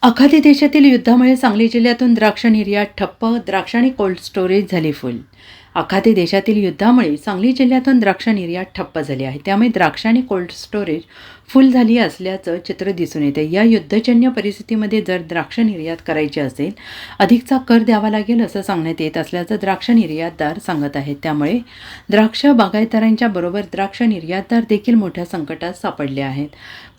आखाती देशातील युद्धामुळे सांगली जिल्ह्यातून द्राक्ष निर्यात ठप्प, द्राक्ष आणि कोल्ड स्टोरेज झाली फुल. आखाती देशातील युद्धामुळे सांगली जिल्ह्यातून द्राक्ष निर्यात ठप्प झाली आहे. त्यामुळे द्राक्ष आणि कोल्ड स्टोरेज फुल झाली असल्याचं चित्र दिसून येते. या युद्धजन्य परिस्थितीमध्ये जर द्राक्ष निर्यात करायची असेल, अधिकचा कर द्यावा लागेल असं सांगण्यात येत असल्याचं द्राक्ष निर्यातदार सांगत आहेत. त्यामुळे द्राक्ष बागायतदारांच्या बरोबर द्राक्ष निर्यातदार देखील मोठ्या संकटात सापडले आहेत.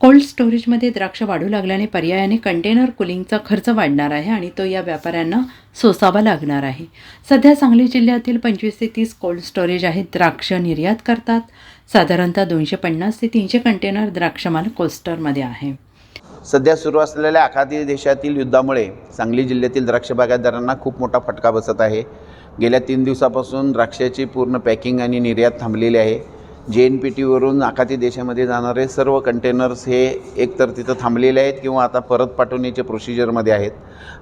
कोल्ड स्टोरेजमध्ये द्राक्ष वाढू लागल्याने पर्यायाने कंटेनर कुलिंगचा खर्च वाढणार आहे आणि तो या व्यापाऱ्यांना सोसावा लागणार आहे. सध्या सांगली जिल्ह्यातील 25 ते 30 कोल्ड स्टोरेज आहेत. द्राक्ष निर्यात करतात. साधारणतः 250 ते 300 कंटेनर द्राक्षमाल कोस्टरमध्ये आहे. सध्या सुरू असलेल्या आखाती देशातील युद्धामुळे सांगली जिल्ह्यातील द्राक्ष बागायतदारांना खूप मोठा फटका बसत आहे. गेल्या 3 दिवसापासून द्राक्षाची पूर्ण पॅकिंग आणि निर्यात थांबलेली आहे. JNPTवरून आखाती देशामध्ये जाणारे सर्व कंटेनर्स हे एकतर तिथं थांबलेले आहेत किंवा आता परत पाठवण्याच्या प्रोसिजरमध्ये आहेत.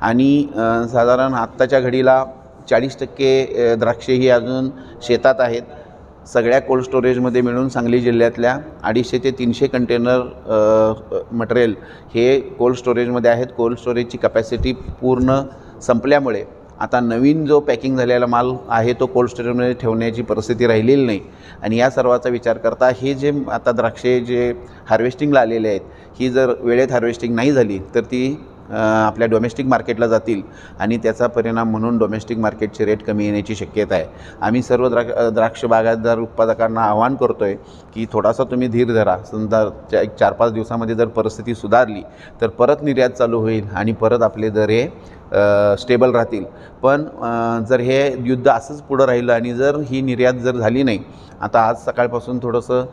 आणि साधारण आत्ताच्या घडीला 40% द्राक्षे ही अजून शेतात आहेत. सगळ्या कोल्ड स्टोरेजमध्ये मिळून सांगली जिल्ह्यातल्या 250 ते 300 कंटेनर मटेरियल हे कोल्ड स्टोरेजमध्ये आहेत. कोल्ड स्टोरेजची कॅपॅसिटी पूर्ण संपल्यामुळे आता नवीन जो पॅकिंग झालेला माल आहे तो कोल्ड स्टोरेजमध्ये ठेवण्याची परिस्थिती राहिलेली नाही. आणि या सर्वाचा विचार करता हे जे आता द्राक्षे जे हार्वेस्टिंगला आलेले आहेत, ही जर वेळेत हार्वेस्टिंग नाही झाली तर ती आपल्या डोमेस्टिक मार्केटला जातील आणि त्याचा परिणाम म्हणून डोमेस्टिक मार्केटचे रेट कमी येण्याची शक्यता आहे. आम्ही सर्व द्राक्ष बागायतदार उत्पादकांना आवाहन करतो आहे की थोडासा तुम्ही धीर धरा. समजा 4-5 दिवसामध्ये जर परिस्थिती सुधारली तर परत निर्यात चालू होईल आणि परत आपले दर हे स्टेबल राहतील. पण जर हे युद्ध असंच पुढं राहिलं आणि जर ही निर्यात जर झाली नाही, आता आज सकाळपासून थोडंसं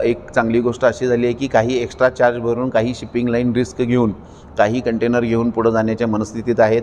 एक चांगली गोष्ट अशी झाली आहे की काही एक्स्ट्रा चार्ज भरून काही शिपिंग लाईन रिस्क घेऊन काही कंटेनर घेऊन पुढं जाण्याच्या मनस्थितीत आहेत.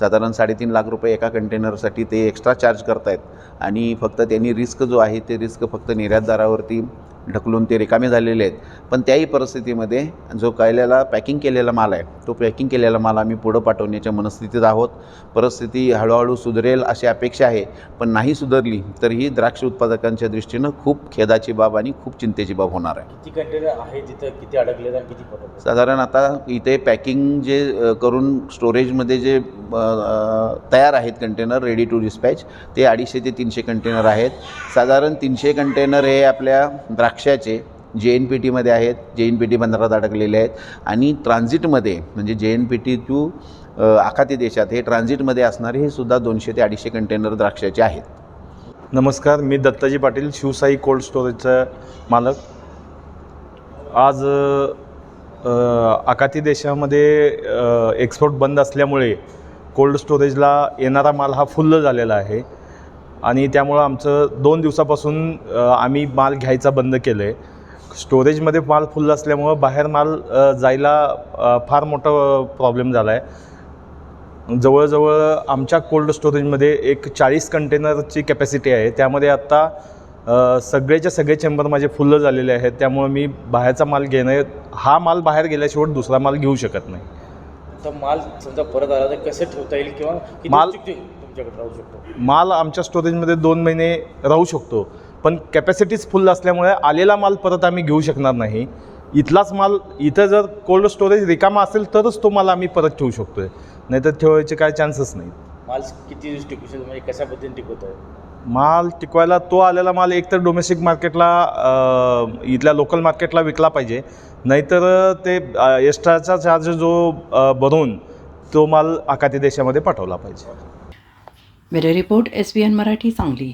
साधारण 3.5 लाख रुपये एका कंटेनरसाठी ते एक्स्ट्रा चार्ज करत आहेत आणि फक्त त्यांनी रिस्क जो आहे ते रिस्क फक्त निर्यातदारावरती ढकलून ते रिकामे झालेले आहेत. पण त्याही परिस्थितीमध्ये जो पॅकिंग केलेला माल आहे तो पॅकिंग केलेला माल आम्ही पुढं पाठवण्याच्या मनस्थितीत आहोत. परिस्थिती हळूहळू सुधारेल अशी अपेक्षा आहे. पण नाही सुधारली तर ही द्राक्ष उत्पादकांच्या दृष्टीनं खूप खेदाची बाब आणि खूप चिंतेची बाब होणार आहे. किती कंटेनर आहे जिथं किती अडकले आणि किती पडले? साधारण आता इथे पॅकिंग जे करून स्टोरेजमध्ये जे तयार आहेत कंटेनर रेडी टू डिस्पॅच ते 250 ते 300 कंटेनर आहेत. साधारण 300 कंटेनर हे आपल्या द्राक्षाचे JNPTमध्ये आहेत. JNPT बंदरात अडकलेले आहेत आणि ट्रान्झिटमध्ये म्हणजे JNPT टू आखाती देशात हे ट्रान्झिटमध्ये असणारे हे सुद्धा 200 ते 250 कंटेनर द्राक्षाचे आहेत. नमस्कार, मी दत्ताजी पाटील, शिवसाई कोल्ड स्टोरेजचा मालक. आज आखाती देशामध्ये एक्सपोर्ट बंद असल्यामुळे कोल्ड स्टोरेजला येणारा माल हा फुल्ल झालेला आहे आणि त्यामुळं आमचं 2 दिवसापासून आम्ही माल घ्यायचा बंद केलं आहे. स्टोरेजमध्ये माल फुल्ल असल्यामुळं बाहेर माल जायला फार मोठा प्रॉब्लेम झाला आहे. जवळजवळ आमच्या कोल्ड स्टोरेजमध्ये एक 40 कंटेनरची कॅपॅसिटी आहे. त्यामध्ये आत्ता सगळेच्या सगळे चेंबर माझे फुल्ल झालेले आहेत. त्यामुळे मी बाहेरचा माल हा माल बाहेर गेल्याशिवाय दुसरा माल घेऊ शकत नाही. तर माल समजा परत आला तर कसं ठेवता येईल किंवा माल तुमच्याकडे राहू शकतो? माल आमच्या स्टोरेजमध्ये 2 महिने राहू शकतो, पण कॅपॅसिटीज फुल असल्यामुळे आलेला माल परत आम्ही घेऊ शकणार नाही. इथलाच माल इथं जर कोल्ड स्टोरेज रिकामा असेल तरच तो माल आम्ही परत ठेवू शकतो आहे, नाहीतर ठेवायचे काय चान्सच नाही. माल किती दिवस टिकू शकतो, म्हणजे कशा पद्धतीने टिकवत आहे? माल टिकवायला तो आलेला माल एकतर डोमेस्टिक मार्केटला इथल्या लोकल मार्केटला विकला पाहिजे, नाहीतर ते एक्स्ट्राचा चार्ज जो भरून तो माल आखाती देशामध्ये पाठवला पाहिजे. Bureau report SBN Marathi Sangli.